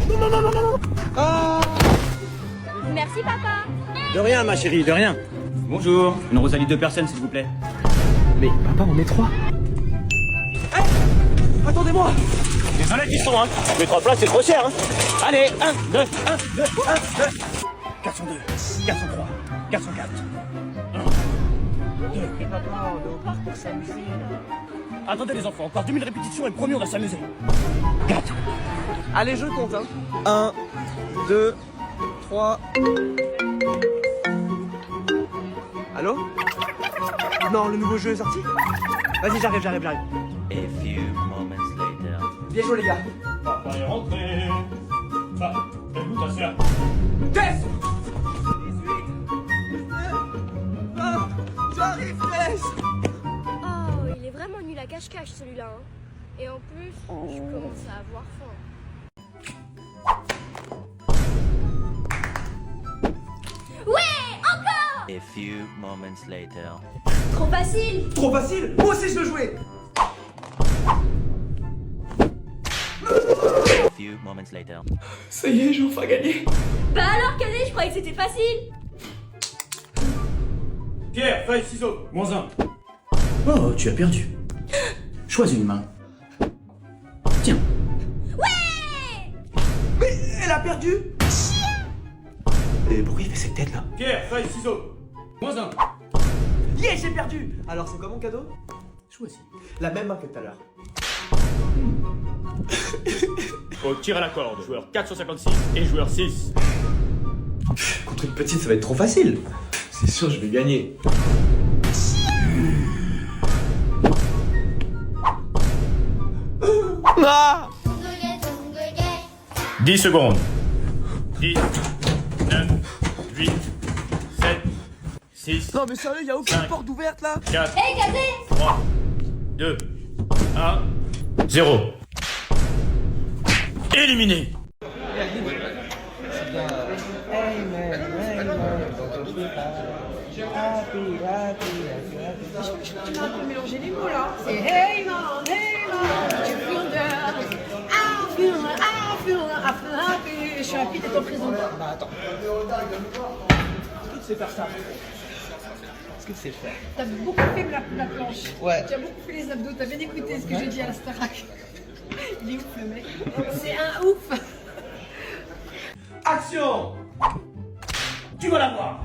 Non, non, non, non, non. Ah. Merci papa. De rien ma chérie, de rien. Bonjour, une Rosalie 2 personnes s'il vous plaît. Mais papa, on est 3. Hey, attendez-moi. Désolé qu'ils sont, hein. Mais 3 places c'est trop cher, hein. Allez, 1, 2, 1, 2, 1, 2. 402, 403, 404. 1, 2. Mais papa, on est au parc pour s'amuser. Attendez les enfants, encore 2000 répétitions et promis on va s'amuser. 4. Allez, je compte, hein. 1, 2, 3. Allô? Non, le nouveau jeu est sorti? Vas-y, j'arrive. A few moments later. Bien joué, les gars. Papa est rentré. Ah, écoute ta sœur. Tess! 18, 20, j'arrive, Tess! Oh, il est vraiment nul à cache-cache celui-là. Hein. Et en plus, je commence à avoir faim. Ouais, encore! A few moments later. Trop facile. Trop facile? Moi aussi, je veux jouer! A few moments later. Ça y est, j'ai enfin gagné! Bah alors, Cadet, je croyais que c'était facile. Pierre, feuille, ciseaux, -1. Oh, tu as perdu. Choisis une main. Tiens. Mais elle a perdu! Et pourquoi il fait cette tête là? Pierre, feuille, ciseaux, -1. Yeah, j'ai perdu! Alors c'est quoi mon cadeau? Choisis. La même main que tout à l'heure. Au tir à la corde, joueur 456 et joueur 6. Contre une petite, ça va être trop facile. C'est sûr, je vais gagner. Ah! 10 secondes. 10, 9, 8, 7, 6, Non mais sérieux, y'a aucune 5. porte ouverte là? 4, Hé, Cadet! 3, 2, 1, 0. Éliminé. Tu m'as un peu mélangé les mots là. C'est hey man, tu feel the I feel happy. Je suis happy d'être en prison. Bah attends. Est-ce que tu sais faire ça? Est-ce que tu sais le faire? T'as beaucoup fait la planche. Ouais. Tu as beaucoup fait les abdos. T'as bien écouté ce que j'ai dit à la Starac. Il est ouf le mec. C'est un ouf. Action! Tu vas la voir.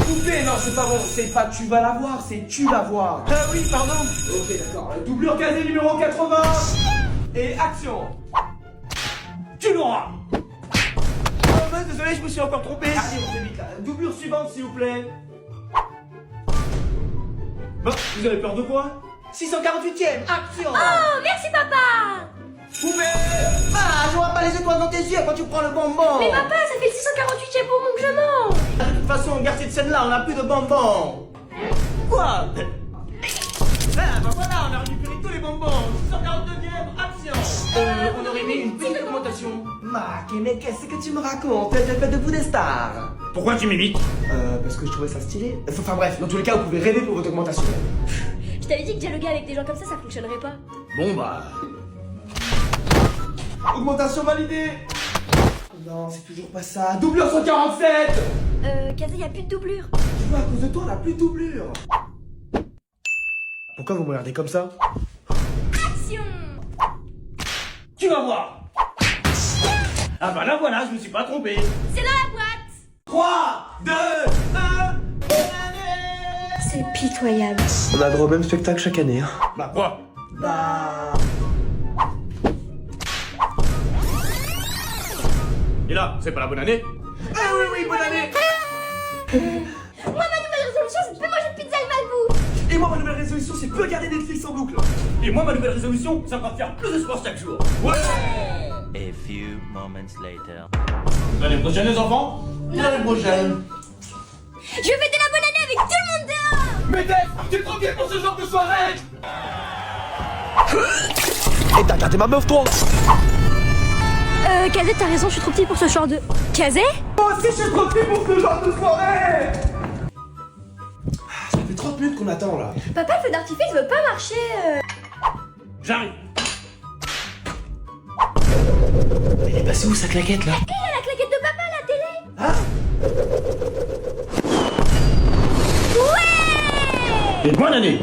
Coupé, non c'est pas bon, c'est pas tu vas la voir, c'est tu vas voir. Ah oui, pardon. Ok, d'accord. Doublure casée numéro 80. Et action! Tu l'auras. Oh mince, désolé, je me suis encore trompé. Allez, on fait vite là. Doublure suivante, s'il vous plaît. Bon, vous avez peur de quoi? 648ème, action! Oh, merci papa. Coupé! Ah, je vois pas les étoiles dans tes yeux quand tu prends le bonbon. Mais papa, ça fait le 648e bonbon que je mange. De toute façon, on garde cette scène-là, on n'a plus de bonbons. Quoi? Ah, bah voilà, on a récupéré tous les bonbons. 649ème, action! On aurait mis une petite augmentation. Marc, mais qu'est-ce que tu me racontes? J'ai fait de vous des stars. Pourquoi tu m'imites? Parce que je trouvais ça stylé. Enfin bref, dans tous les cas, vous pouvez rêver pour votre augmentation. Je t'avais dit que dialoguer avec des gens comme ça fonctionnerait pas. Bon bah... Augmentation validée. Non, c'est toujours pas ça. Doublure 147. Cadet, y a plus de doublure. Tu vois, à cause de toi, on a plus de doublure. Pourquoi vous me regardez comme ça? Action. Tu vas voir. Ah bah là voilà, je me suis pas trompé. C'est dans la boîte. 3, 2, 1... C'est pitoyable. On a droit au même spectacle chaque année. Hein. Bah quoi? Bah... Et là, c'est pas la bonne année? Ah oui, bonne année. Moi, ma nouvelle résolution, c'est de plus manger de pizza et malbouffe. Et moi, ma nouvelle résolution, c'est peu regarder Netflix en boucle. Et moi, ma nouvelle résolution, c'est encore de faire plus de sport chaque jour. Ouais. A few moments later. L'année prochaine, les enfants? L'année prochaine. Je vais fêter la bonne année avec tout le monde dehors. Mais Def, t'es trop bien pour ce genre de soirée. Et t'as gardé ma meuf, toi? Cadet, t'as raison, je suis trop petit pour ce genre de... Cadet? Moi aussi, je suis trop petit pour ce genre de soirée. Ça fait trop 30 minutes qu'on attend là. Papa, le feu d'artifice veut pas marcher. J'arrive. Elle est passée où sa claquette là? La claquette de papa, la télé. Et bonne année!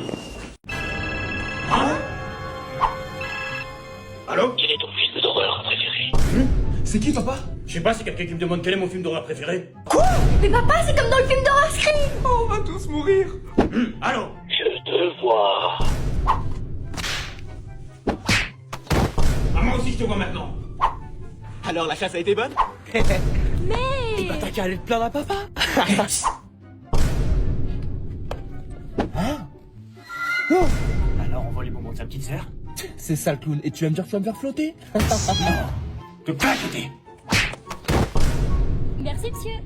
Allô? Quel est ton film d'horreur préféré? C'est qui papa? Je sais pas, c'est quelqu'un qui me demande quel est mon film d'horreur préféré. Mais papa, c'est comme dans le film d'horreur Scream. Oh, on va tous mourir. Allô? Je te vois. Ah, moi aussi je te vois maintenant. Alors la chasse a été bonne? Mais... T'as qu'à aller te plaindre à papa. Alors on vole les bonbons de sa petite sœur? C'est ça le clown. Et tu vas me dire que tu vas me faire flotter? Te claqueter. Merci, monsieur.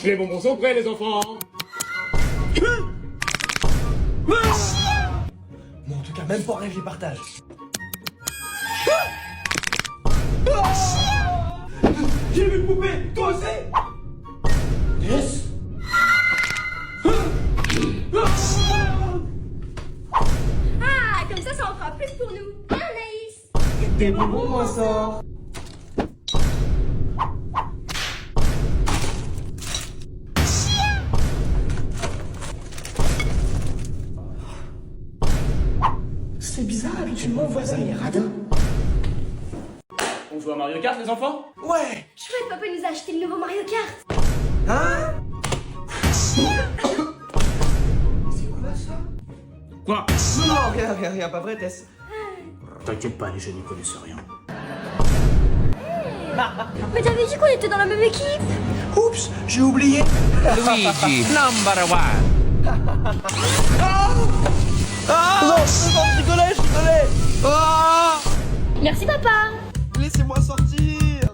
Les bonbons sont prêts les enfants. Bon, en tout cas, même pas en rêve, je les partage. J'ai vu une poupée, toi aussi? Yes! Ah, comme ça en fera plus pour nous. Hein, Anaïs? Des bonbons, moi ça. C'est bizarre, habituellement, mon voisin il est radin. On joue à Mario Kart les enfants? Ouais. Chouette, papa nous a acheté le nouveau Mario Kart. Hein? C'est quoi ça? Quoi? Non, rien, pas vrai, Tess. T'inquiète pas, les jeunes n'y connaissent rien. Mais t'avais dit qu'on était dans la même équipe. Oups, j'ai oublié. Luigi, number one. Non, je rigolais. Merci, papa. Laissez-moi sortir.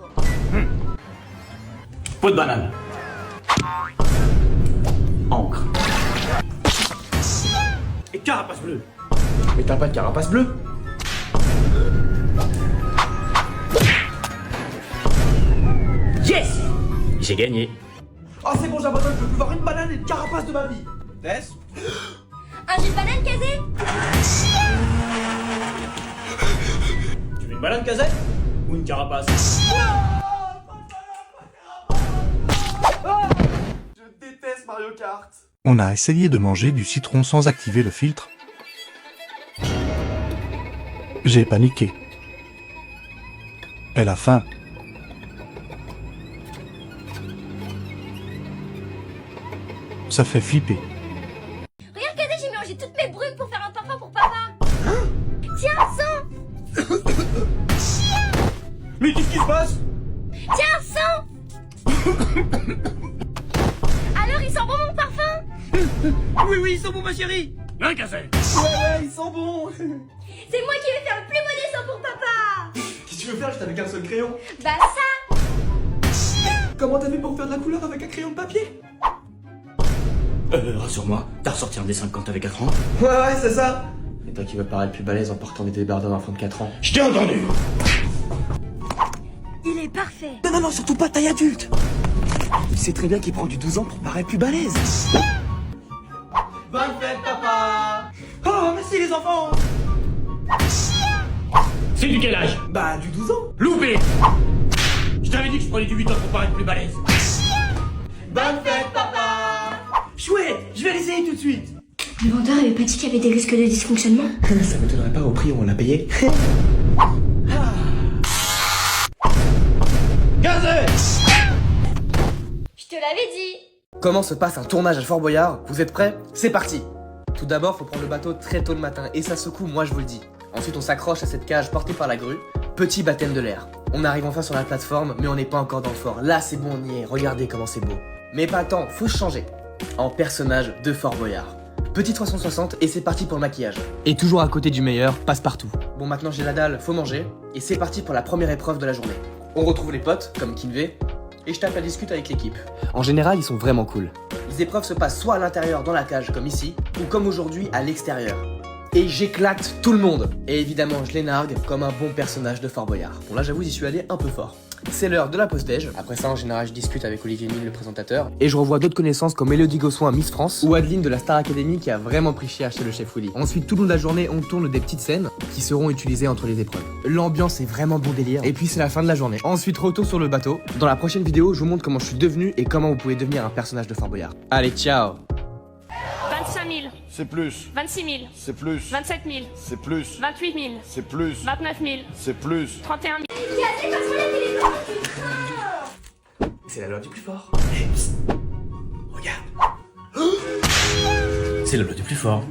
Peau de banane. Encre. Et carapace bleue. Mais t'as pas de carapace bleue? Yes! J'ai gagné. Oh, c'est bon, j'abandonne, je veux plus voir une banane et une carapace de ma vie. Tess? Un jus de banane casé. Tu veux une banane casette? Ou une carapace? Je déteste Mario Kart. On a essayé de manger du citron sans activer le filtre. J'ai paniqué. Elle a faim. Ça fait flipper. Regarde, Casé, j'ai mélangé toutes mes brumes pour faire un parfum pour papa. Tiens, sens. Mais qu'est-ce qui se passe? Tiens, sens. Alors, il sent bon mon parfum? Oui, ils sont bons ma chérie. Hein, Cassel? Ouais, ils sont bons. C'est moi qui vais faire le plus beau dessin pour papa. Qu'est-ce que tu veux faire juste avec un seul crayon? Bah ça. Comment t'as fait pour faire de la couleur avec un crayon de papier? Rassure-moi, t'as ressorti un dessin quand t'avais 4 ans? Ouais, c'est ça. Et toi qui veux paraître plus balèze en portant des débardeurs d'enfant de 4 ans. Je t'ai entendu. Il est parfait. Non, surtout pas taille adulte. Il sait très bien qu'il prend du 12 ans pour paraître plus balèze. Bonne fête, papa. Oh, merci les enfants. C'est du quel âge? Bah, du 12 ans. Loupé. Je t'avais dit que je prenais du 8 ans pour paraître plus balèze. Bonne fête, papa. Chouette, je vais l'essayer tout de suite. Le vendeur avait pas dit qu'il y avait des risques de dysfonctionnement. Ça m'étonnerait pas au prix où on l'a payé. Gazet. Je te l'avais dit. Comment se passe un tournage à Fort Boyard? Vous êtes prêts? C'est parti! Tout d'abord, faut prendre le bateau très tôt le matin, et ça secoue, moi je vous le dis. Ensuite, on s'accroche à cette cage portée par la grue. Petit baptême de l'air. On arrive enfin sur la plateforme, mais on n'est pas encore dans le fort. Là, c'est bon, on y est, regardez comment c'est beau. Mais pas tant, faut se changer. En personnage de Fort Boyard. Petit 360, et c'est parti pour le maquillage. Et toujours à côté du meilleur, passe-partout. Bon, maintenant j'ai la dalle, faut manger, et c'est parti pour la première épreuve de la journée. On retrouve les potes, comme Kinvey, et je tape la discute avec l'équipe. En général, ils sont vraiment cool. Les épreuves se passent soit à l'intérieur dans la cage comme ici, ou comme aujourd'hui à l'extérieur. Et j'éclate tout le monde. Et évidemment, je les nargue comme un bon personnage de Fort Boyard. Bon là, j'avoue, j'y suis allé un peu fort. C'est l'heure de la pause déj. Après ça, en général, je discute avec Olivier Mille, le présentateur. Et je revois d'autres connaissances comme Élodie Gossoin, Miss France, ou Adeline de la Star Academy qui a vraiment pris cher chez le chef Willy. Ensuite, tout le long de la journée, on tourne des petites scènes qui seront utilisées entre les épreuves. L'ambiance est vraiment bon délire. Et puis, c'est la fin de la journée. Ensuite, retour sur le bateau. Dans la prochaine vidéo, je vous montre comment je suis devenu et comment vous pouvez devenir un personnage de Fort Boyard. Allez, ciao! 25 000, C'est plus. 26 000, C'est plus. 27 000, C'est plus. 28 000, C'est plus. 29 000, C'est plus. 31 000. C'est la loi du plus fort. Hey, psst. Regarde. C'est la loi du plus fort.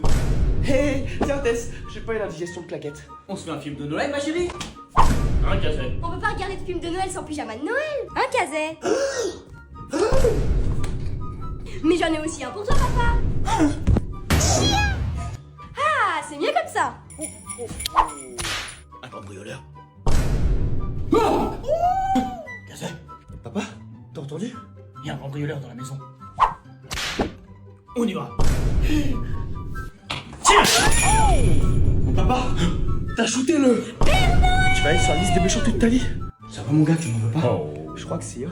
Hey, tiens Tess, j'ai pas eu la digestion de claquettes. On se fait un film de Noël, ma chérie? Un café. On peut pas regarder de film de Noël sans pyjama de Noël. Un caset. Mais j'en ai aussi un pour toi, papa. Ah, c'est mieux comme ça. Un cambrioleur. Cazet. Papa, t'as entendu? Il y a un cambrioleur dans la maison. On y va. Tiens! Papa, t'as shooté le... Tu vas aller sur la liste des méchants toute ta vie? Ça va mon gars, tu m'en veux pas? Je crois que si.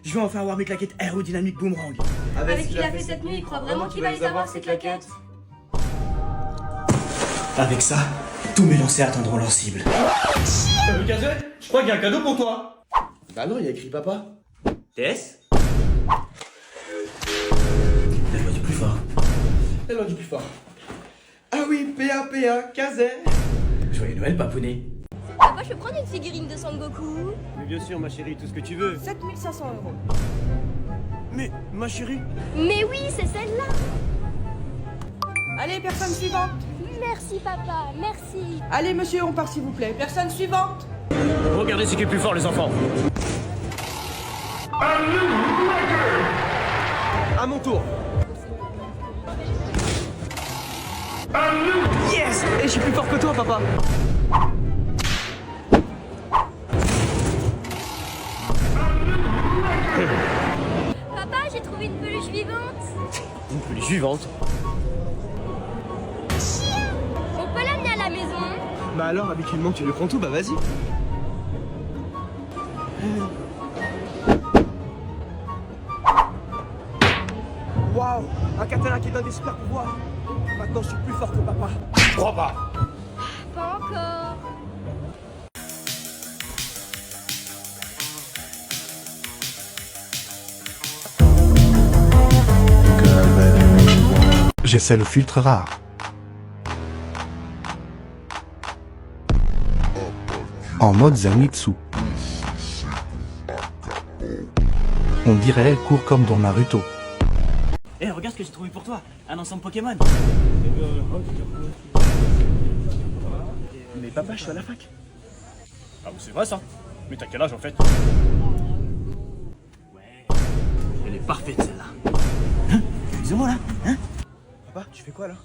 Je vais enfin avoir mes claquettes aérodynamiques boomerang. Avec ce qu'il a fait cette nuit, il croit vraiment qu'il va les avoir, ces claquettes. Avec ça, tous mes lancers atteindront leur cible. Cazet, je crois qu'il y a un cadeau pour toi. Bah non, il y a écrit papa. Tess? La loi du plus fort. La loi du plus fort. Ah oui, PA, Kazet. Joyeux Noël, papounet. Papa, je peux prendre une figurine de Son Goku? Mais bien sûr, ma chérie, tout ce que tu veux. 7 500 euros. Mais, ma chérie... Mais oui, c'est celle-là. Allez, personne suivante. Merci, papa, merci. Allez, monsieur, on part s'il vous plaît. Personne suivante. Regardez ce qui est plus fort, les enfants. À mon tour. Yes! Et je suis plus fort que toi, papa. Papa, j'ai trouvé une peluche vivante. Une peluche vivante. On peut l'amener à la maison? Bah alors, habituellement, tu le prends tout, bah vas-y. Waouh! Un katana qui donne des super pouvoirs. Maintenant, je suis plus fort que papa. Je crois pas. Pas encore. J'essaie le filtre rare. En mode Zenitsu. On dirait elle court comme dans Naruto. Eh, regarde ce que j'ai trouvé pour toi. Un ensemble Pokémon. Mais papa, je suis à la fac. Ah, c'est vrai ça. Mais t'as quel âge en fait? Ouais. Elle est parfaite, celle-là. Hein? Excusez-moi, là. Hein? Papa, tu fais quoi là?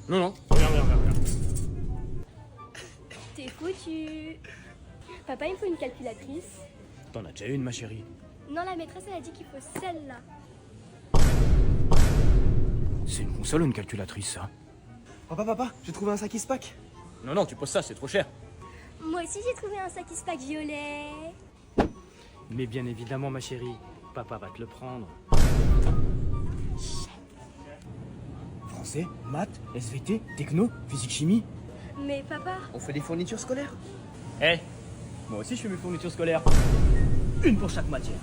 Non, non. Regarde. T'es foutu. Papa, il me faut une calculatrice. T'en as déjà une, ma chérie. Non, la maîtresse, elle a dit qu'il faut celle-là. C'est une console ou une calculatrice, ça? Papa, j'ai trouvé un sac Ispac. Non, non, tu poses ça, c'est trop cher. Moi aussi, j'ai trouvé un sac Ispac violet. Mais bien évidemment, ma chérie, papa va te le prendre. Français, maths, SVT, techno, physique, chimie. Mais papa... On fait des fournitures scolaires. Eh, moi aussi je fais mes fournitures scolaires. Une pour chaque matière.